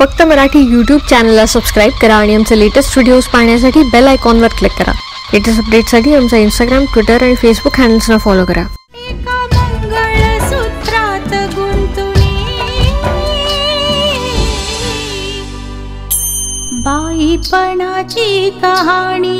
फक्त मराठी यूट्यूब चॅनलला सबस्क्राईब करा आणि आमचे लेटेस्ट व्हिडिओज पाहण्यासाठी बेल आयकॉनवर क्लिक करा। लेटेस्ट अपडेट्ससाठी आमचा इंस्टाग्राम, ट्विटर आणि फेसबुक हँडल्सना फॉलो करा। बाईपणाची कहाणी।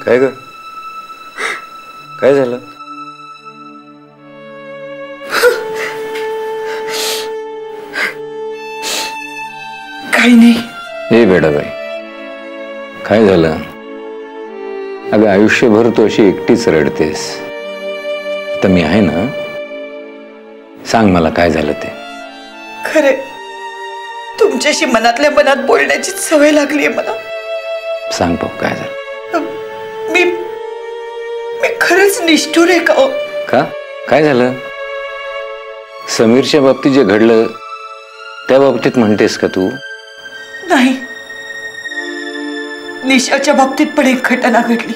काय ग? काय झालं? काही नाही। ए बेडाबाई, काय झालं? अगं आयुष्यभर तू अशी एकटीच रडतेस, तर मी आहे ना, सांग मला काय झालं ते। खरे तुमच्याशी मनातल्या मनात बोलण्याची सवय लागली आहे मला। सांग पाहू काय झालं? मी खरंच निष्ठुर आहे का? का? काय झालं? समीरच्या बाबतीत जे घडलं त्या बाबतीत म्हणतेस का तू? नाही, निशाच्या बाबतीत पण एक घटना घडली।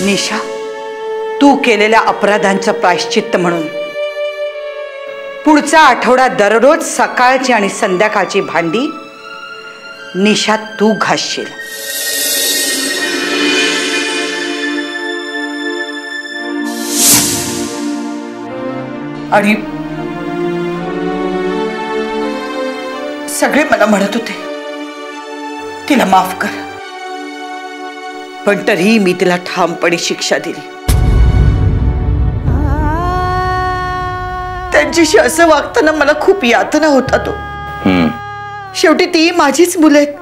निशा, तू केलेल्या अपराधांचं प्रायश्चित्त म्हणून पुढचा आठवडा दररोज सकाळची आणि संध्याकाळची भांडी निशा तू घासशील। आणि सगळे मला म्हणत होते तिला माफ कर, पण तरीही मी तिला ठामपणे शिक्षा दिली। त्यांच्याशी असं वागताना मला खूप यातना होता तो। शेवटी ती माझीच मुलं आहेत,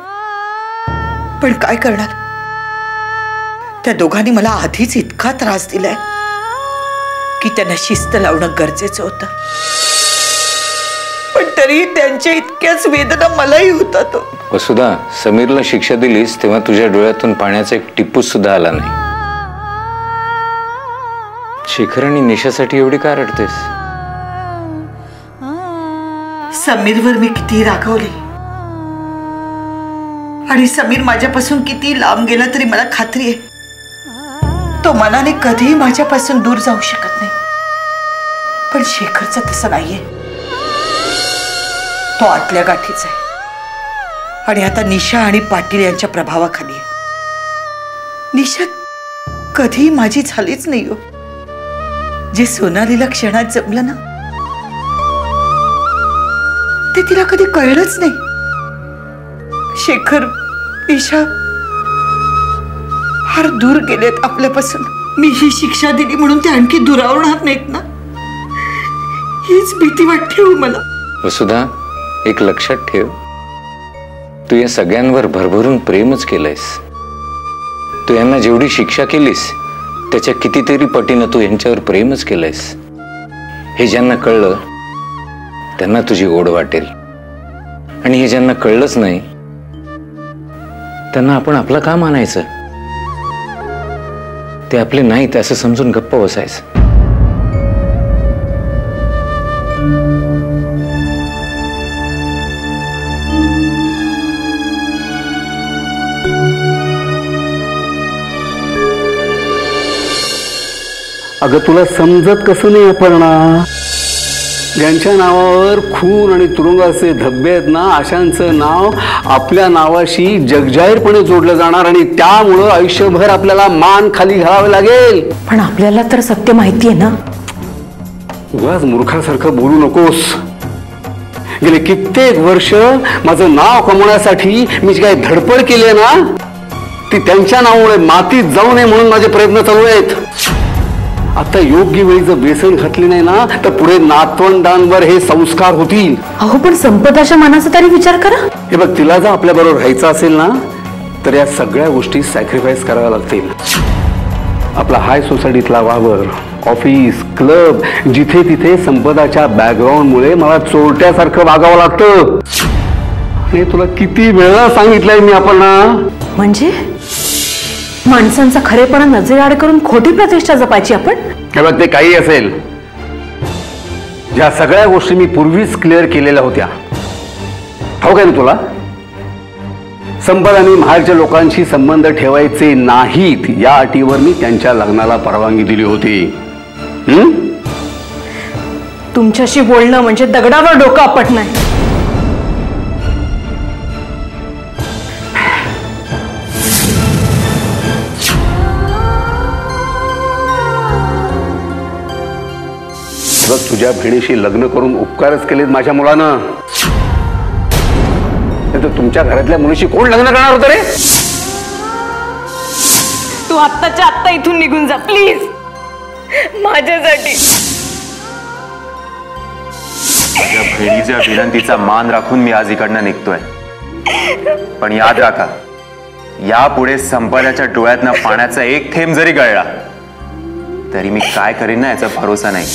पण काय करणार, त्या दोघांनी मला आधीच इतका त्रास दिलाय की त्यांना शिस्त लावणं गरजेचं होतं। पण तरी त्यांच्या इतक्याच वेदना मलाही होता तो। वसुधा, समीरला शिक्षा दिलीस तेव्हा तुझ्या डोळ्यातून पाण्याचा एक टिप्पू सुद्धा आला नाही। शेखर आणि निशासाठी एवढी का रडतेस? समीरवर मी किती रागवले आणि समीर माझ्यापासून किती लांब गेला तरी मला खात्री आहे तो मनाने कधीही माझ्यापासून दूर जाऊ शकत नाही। पण शेखरचं तसं नाहीये, तो आतल्या गाठीच आहे आणि आता निशा आणि पाटील यांच्या प्रभावाखाली आहे। निशा कधीही माझी झालीच नाही हो। जे सोनालीला क्षणात जमलं ना ते तिला कधी कळलंच नाही। शेखर, निशा फार दूर गेलेत आपल्यापासून। मी ही शिक्षा दिली म्हणून ते आणखी दुरावणार नाहीत ना, हीच भीती वाटते हो मला। वसुधा, एक लक्षात ठेव, तू या सगळ्यांवर भरभरून प्रेमच केलंयस। तू यांना जेवढी शिक्षा केलीस त्याच्या कितीतरी पटीनं तू यांच्यावर प्रेमच केलंयस। हे ज्यांना कळलं त्यांना तुझी ओढ वाटेल, आणि हे ज्यांना कळलंच नाही त्यांना आपण आपलं का मानायचं? ते आपले नाहीत असं समजून गप्प बसायचं। अगं तुला समजत कसं नाही अपर्णा? ज्यांच्या नावावर खून आणि तुरुंगाचे धब्बे आहेत ना, अशांचं नाव आपल्या नावाशी जगजाहीरपणे जोडलं जाणार आणि त्यामुळं आयुष्यभर आपल्याला मान खाली घालावे लागेल। पण आपल्याला तर सत्य माहिती आहे ना। उगाच मूर्खासारखं बोलू नकोस। गेले कित्येक वर्ष माझं नाव कमवण्यासाठी मी जी काही धडपड केली आहे ना, ती त्यांच्या नावामुळे मातीत जाऊ नये म्हणून माझे प्रयत्न चालू आहेत। आता योग्य वेळी जर बेसन घातली नाही ना तर पुढे नातवंडांवर हे संस्कार होतील। अहो पण संपदाच्या मनाचा तरी विचार करा। हे बघ, तिला जर आपल्या बरोबर राहायचं असेल ना तर या सगळ्या गोष्टी सॅक्रिफाईस कराव्या लागतील। आपला हाय सोसायटीतला वावर, ऑफिस, क्लब, जिथे तिथे संपदाच्या बॅकग्राऊंडमुळे मला चोरट्यासारखं वागावं लागतं। आणि तुला किती वेळा सांगितलंय मी अपर्णा, म्हणजे माणसांचा खरेपणा नजरेआड करून खोटी प्रतिष्ठा जपायची आपण? हे बघ, ते काही असेल, ज्या सगळ्या गोष्टी मी पूर्वीच क्लिअर केलेल्या होत्या, ठाऊक आहे ना तुला? संपदा आणि महालच्या लोकांशी संबंध ठेवायचे नाहीत या अटीवर मी त्यांच्या लग्नाला परवानगी दिली होती. तुमच्याशी बोलणं म्हणजे दगडावर डोकं आपटणं आहे. बघ, तुझ्या बहिणीशी लग्न करून उपकारच केलेत माझ्या मुलानं. तर तुमच्या घरातल्या मुलीशी कोण लग्न करणार होतं रे? तू आत्ताच्या आत्ता इथून निघून जा प्लीज, माझ्यासाठी. माझ्या बहिणीच्या विनंतीचा मान राखून मी आज इकडनं निघतोय. पण याद राखा, यापुढे संपदाच्या डोळ्यातनं पाण्याचा एक थेंब जरी गळला तरी मी काय करीन ना याचा भरोसा नाही.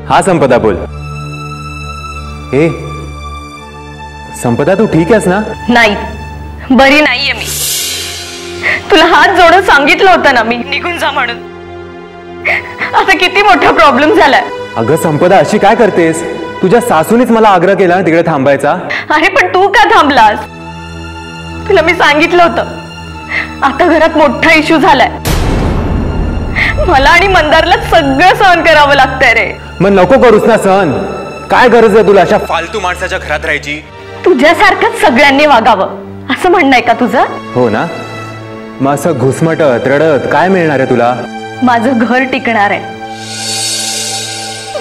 हा संपदा, बोल. ए संपदा, तू ठीक आहेस ना? नाही, बरी नाहीये मी. तुला हात जोडून सांगितलं होतं ना मी निघून जा म्हणून. आता किती मोठा प्रॉब्लेम झालाय. अगं संपदा, अशी काय करतेस? तुझ्या सासूनीच मला आग्रह केला ना तिकडे थांबायचा. अरे पण तू का थांबलास? तुला मी सांगितलं होतं, आता घरात मोठा इश्यू झालाय. मला आणि मंदारला सगळं सहन करावं लागतंय रे. मग नको करूस ना सहन. काय गरज आहे तुला अशा फालतू माणसाच्या घरात राहायची? तुझ्यासारखंच सगळ्यांनी वागावं असं म्हणणं आहे का तुझं? हो ना. मग असं घुसमटत रडत काय मिळणार आहे तुला? माझं घर टिकणार आहे.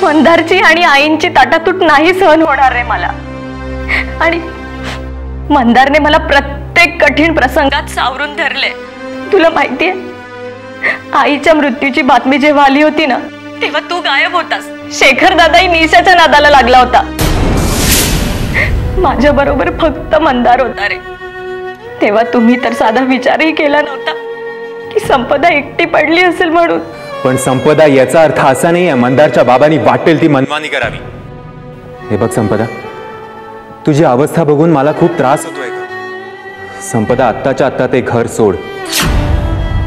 मंदारची आणि आईंची ताटातूट नाही सहन होणार रे मला. आणि मंदारने मला प्रत्येक कठीण प्रसंगात सावरून धरले. तुला माहितीये, आईच्या मृत्यूची बातमी जेव्हा आली होती ना तेव्हा तू गायब होतास. शेखर दादाही निशाच्या नादाला लागला होता. माझ्या बरोबर फक्त मंदार होता रे. तेव्हा तुम्ही तर साधा विचारही केला नव्हता की संपदा एकटी पडली असेल म्हणून. पण संपदा, याचा अर्थ असा नाही आहे मंदारच्या बाबांनी वाटेल ती मनमानी करावी. हे बघ संपदा, तुझी अवस्था बघून मला खूप त्रास होतोय. संपदा, आत्ताच्या आत्ता ते घर सोड.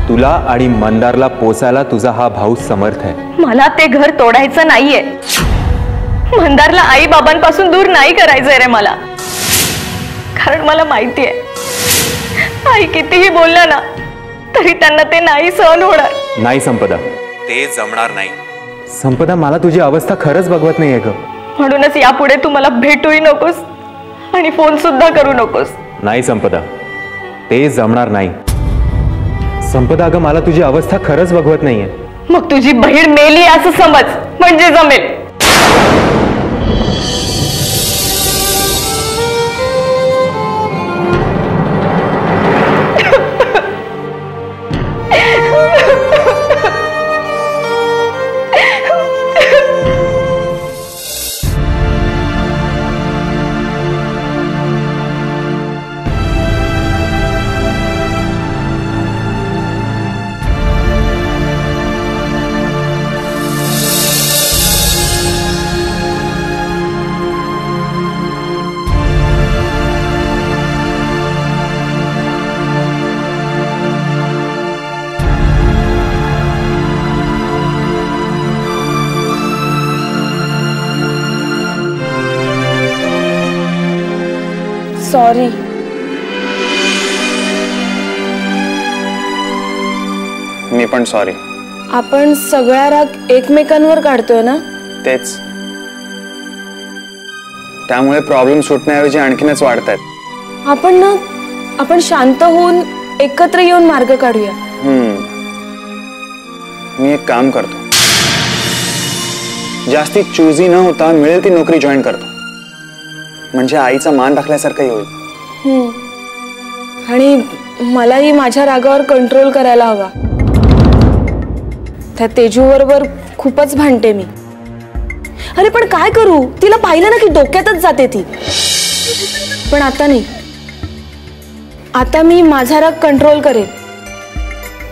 तुला आणि मंदारला पोसायला तुझा हा भाऊ समर्थ आहे. मला ते घर तोडायचं नाहीये. मंदारला आई बाबांपासून दूर नाही करायचंय रे मला. कारण मला माहितीये, आई कितीही बोललं ना तरी त्यांना ते नाही सहन होणार. नाही संपदा, ते जमणार नाही. संपदा, मला तुझी अवस्था खरंच बघवत नाहीये ग. म्हणूनच यापुढे तू मला भेटूही नकोस आणि फोन सुद्धा करू नकोस. नाही संपदा, ते जमणार नाही. संपदा, अगं मला तुझी अवस्था खरंच बघवत नाहीये. मग तुझी बहीण मेली असं समज, म्हणजे जमेल. सॉरी. मी पण सॉरी. आपण सगळा राग एकमेकांवर काढतोय ना. तेच, त्यामुळे प्रॉब्लेम सुटण्याऐवजी आणखीनच वाढतायत. आपण शांत होऊन एकत्र येऊन मार्ग काढूया. मी एक काम करतो, जास्ती चूजी न होता मिळेल ती नोकरी जॉईन करतो. म्हणजे आईचा मान राखल्यासारखंही होईल. आणि मलाही माझ्या रागावर कंट्रोल करायला हवा. त्या तेजू बरोबर खूपच भांडते मी. अरे पण काय करू, तिला पाहिलं ना की डोक्यातच जाते ती. पण आता नाही, आता मी माझा राग कंट्रोल करेन.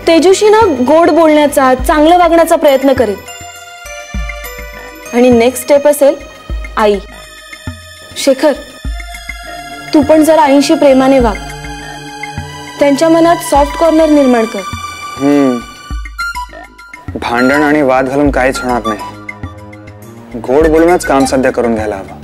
तेजूशी ना गोड बोलण्याचा, चांगलं वागण्याचा प्रयत्न करेन. आणि नेक्स्ट स्टेप असेल आई. शेखर, तू पण जरा आईशी प्रेमाने वाग. त्यांच्या मनात सॉफ्ट कॉर्नर निर्माण कर. भांडण आणि वाद घालून काहीच होणार नाही. गोड बोलूनच काम सध्या करून घ्यायला हवं.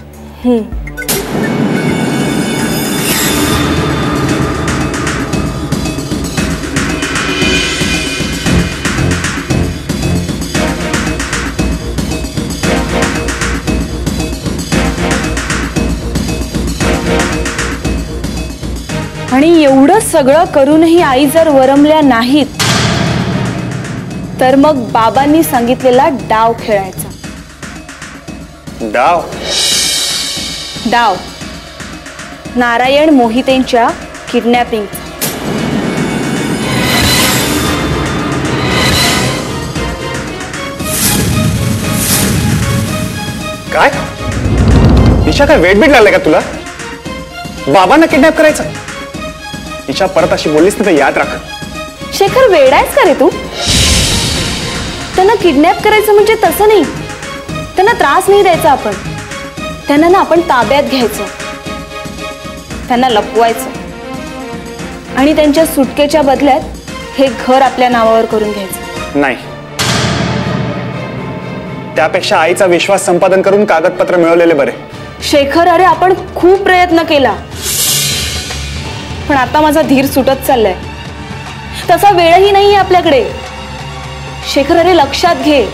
आणि एवढं सगळं करूनही आई जर वरमल्या नाहीत तर मग बाबांनी सांगितलेला डाव खेळायचा. डाव? डाव नारायण मोहितेंच्या किडनॅपिंग. काय ईशा, काय वेट बीट लागलाय का तुला? बाबांना किडनॅप करायचं? ईशा, परत अशी बोललीस ना तर याद राख. शेखर, वेडायच का रे तू? त्यांना किडनॅप करायचं म्हणजे तसं नाही. त्यांना त्रास नाही द्यायचा आपण. त्यांना ना आपण ताब्यात घ्यायचं, त्यांना लपवायचं आणि त्यांच्या सुटकेच्या बदल्यात हे घर आपल्या नावावर करून घ्यायचं. नाही, त्यापेक्षा आईचा विश्वास संपादन करून कागदपत्र मिळवलेले बरे. शेखर, अरे आपण खूप प्रयत्न केला, पण आता माझा धीर सुटत चाललाय. तसा वेळही नाहीये आपल्याकडे. शेखर, अरे लक्षात घे.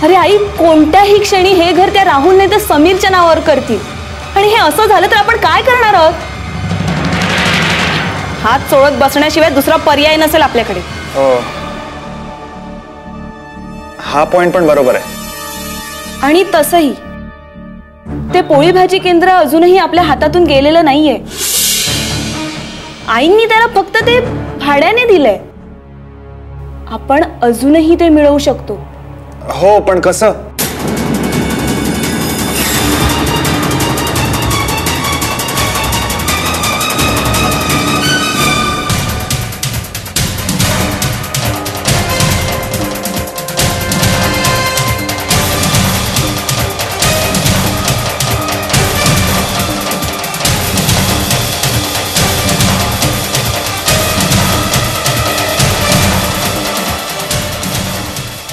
अरे आई कोणत्याही क्षणी हे घर त्या राहुल नाही तर समीरच्या नावावर करतील. आणि हे असं झालं तर आपण काय करणार आहोत? हात चोळत बसण्याशिवाय दुसरा पर्याय नसेल आपल्याकडे. हो, हा पॉइंट पण बरोबर आहे. आणि तसंही ते पोळी भाजी केंद्र अजूनही आपल्या हातातून गेलेलं नाहीये. आईंनी त्याला फक्त ते भाड्याने दिलंय. आपण अजूनही ते मिळवू शकतो. हो, पण कसं?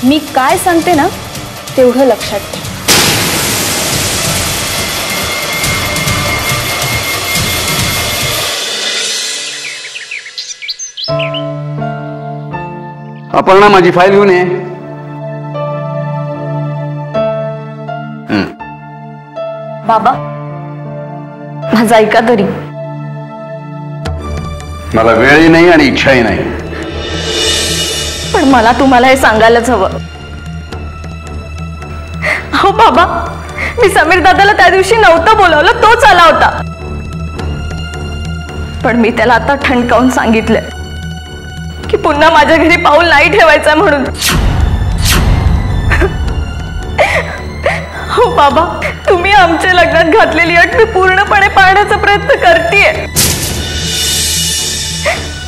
मी काय सांगते ना तेवढं लक्षात ठेव. अपर्णा, माझी फाईल घेऊन ये. बाबा, माझा ऐका तरी. मला वेळही नाही आणि इच्छाही नाही. पण मला तुम्हाला हे सांगायलाच हवं. हो बाबा, मी समीर दादाला त्या दिवशी नव्हतं बोलवलं, तोच आला होता. पण मी त्याला आता ठणकावून सांगितलंय की पुन्हा माझ्या घरी पाऊल नाही ठेवायचं म्हणून. हो बाबा, तुम्ही आमच्या लग्नात घातलेली अट मी पूर्णपणे पाळण्याचा प्रयत्न करतेय.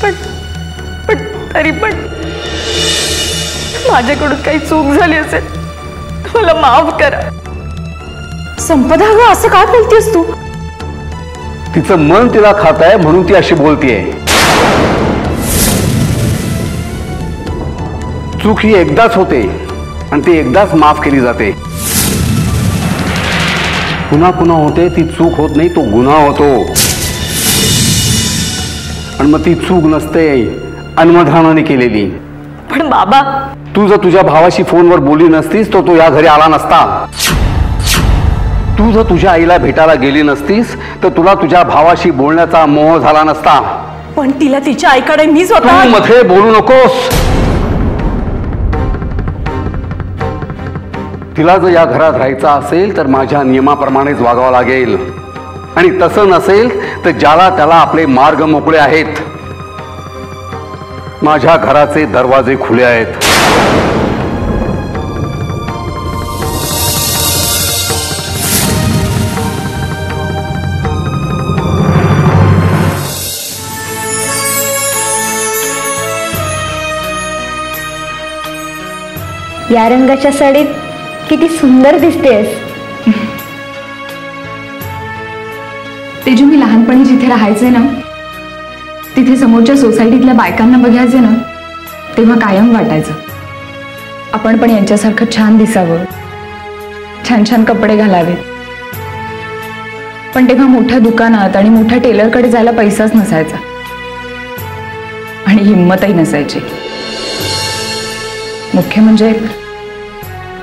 पण तरी पण माझ्याकडून काही चूक झाली असेल मला माफ करा. संपदा, ग असं काय बोलतेस तू? तिचं मन तिला खात आहे म्हणून ती अशी बोलतीये. चूक ही एकदाच होते आणि ती एकदाच माफ केली जाते. पुन्हा पुन्हा होते ती चूक होत नाही, तो गुन्हा होतो. आणि मग ती चूक नसते अनमधानाने केलेली. पण बाबा, तू जर तुझ्या भावाशी फोनवर बोलली नसतीस तो या घरी आला नसता. तू जर तुझ्या आईला भेटायला गेली नसतीस तर तुला तुझ्या भावाशी बोलण्याचा मोह झाला नसता. पण तिला तिच्या आईकडे मीच तू होता. मध्ये बोलू नकोस. तिला जर या घरात राहायचं असेल तर माझ्या नियमाप्रमाणेच वागावं लागेल. आणि तसं नसेल तर ज्याला त्याला आपले मार्ग मोकळे आहेत. माझ्या घराचे दरवाजे खुले आहेत. या रंगाच्या साडीत किती सुंदर दिसतेस. तेजू, मी लहानपणी जिथे राहायचे ना तिथे समोरच्या सोसायटीतल्या बायकांना बघायचे ना तेव्हा कायम वाटायचं आपण पण यांच्यासारखं छान दिसावं, छान छान कपडे घालावेत. पण तेव्हा मोठ्या दुकानात आणि मोठ्या टेलरकडे जायला पैसाच नसायचा आणि हिंमतही नसायची. मुख्य म्हणजे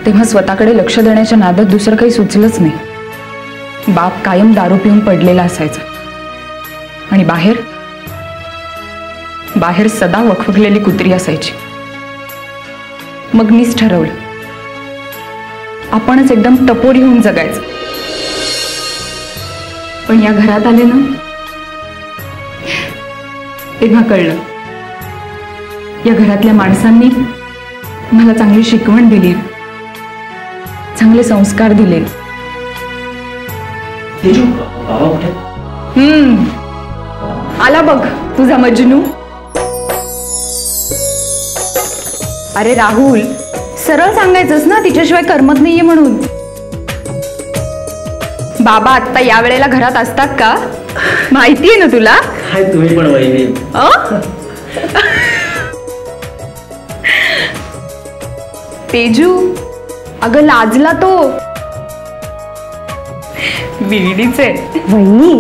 तेव्हा स्वतःकडे लक्ष देण्याच्या नादात दुसरं काही सुचलंच नाही. बाप कायम दारू पिऊन पडलेला असायचा आणि बाहेर सदा वखवकलेली कुत्री असायची. मग मीच ठरवलं आपणच एकदम टपोरी होऊन जगायचं. पण या घरात आले ना तेव्हा कळलं या घरातल्या माणसांनी मला चांगली शिकवण दिली, चांगले संस्कार दिले. आला बघ तुझा मजनू. अरे राहुल, सरळ सांगायचंस ना तिच्याशिवाय करमत नाहीये म्हणून. बाबा आत्ता या वेळेला घरात असतात का माहितीये ना तुला? तुम्ही पण वहिनी. तेजू, अगं लाजला तो. बिडीच आहे वहिनी.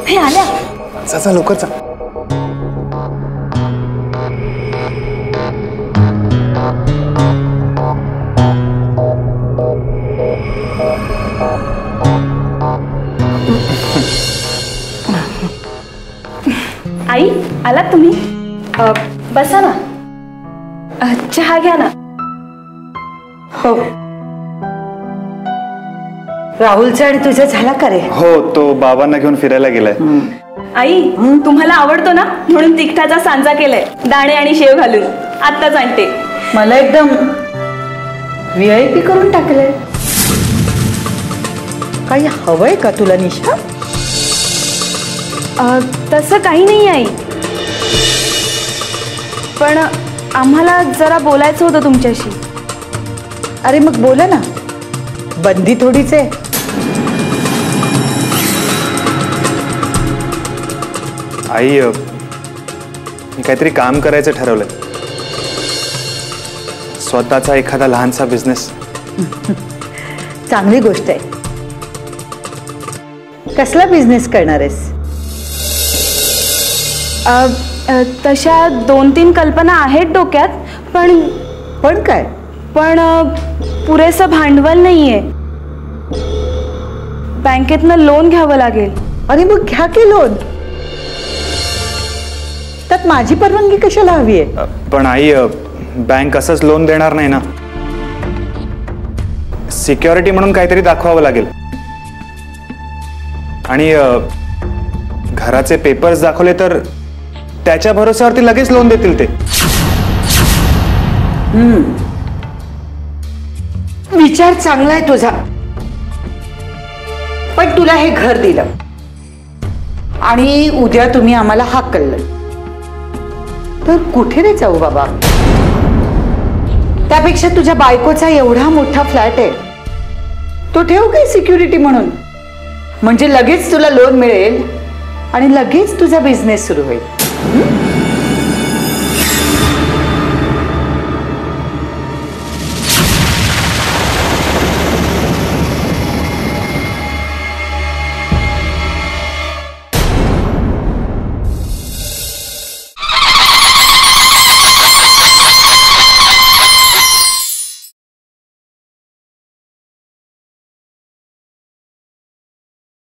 हे आल्या. चला लवकर चा. आई, आलात तुम्ही? बसा ना. चहा घ्या ना. हो. राहुलचा आणि तुझा झाला का रे? हो, तो बाबांना घेऊन फिरायला गेलाय. आई, तुम्हाला आवडतो ना म्हणून तिखटाचा सांजा केलाय, दाणे आणि शेव घालून. आत्ताच आणते. मला एकदम VIP करून टाकलंय. काही हवंय का तुला निशा? तसं काही नाही आई, पण आम्हाला जरा बोलायचं होतं तुमच्याशी. अरे मग बोला ना, बंदी थोडीच आहे. आई, मी काहीतरी काम करायचं ठरवलंय. स्वतःचा एखादा लहानसा बिझनेस. चांगली गोष्ट आहे. कसला बिझनेस करणार आहेस? तशा 2-3 कल्पना आहेत डोक्यात, पण काय? पण पुरेसं भांडवल नाहीये. बँकेतनं लोन घ्यावं लागेल. अरे मग घ्या की लोन. त्यात माझी परवानगी कशाला हवी आहे? पण आई, बँक असंच लोन देणार नाही ना. सिक्युरिटी म्हणून काहीतरी दाखवावं लागेल. आणि घराचे पेपर्स दाखवले तर त्याच्या भरोश्यावरती लगेच लोन देतील ते. विचार चांगला आहे तुझा, पण तुला हे घर दिलं आणि उद्या तुम्ही आम्हाला हाकललं तर कुठे रे जाऊ बाबा? त्यापेक्षा तुझ्या बायकोचा एवढा मोठा फ्लॅट आहे, तो ठेव काही सिक्युरिटी म्हणून. म्हणजे लगेच तुला लोन मिळेल आणि लगेच तुझा बिझनेस सुरू होईल.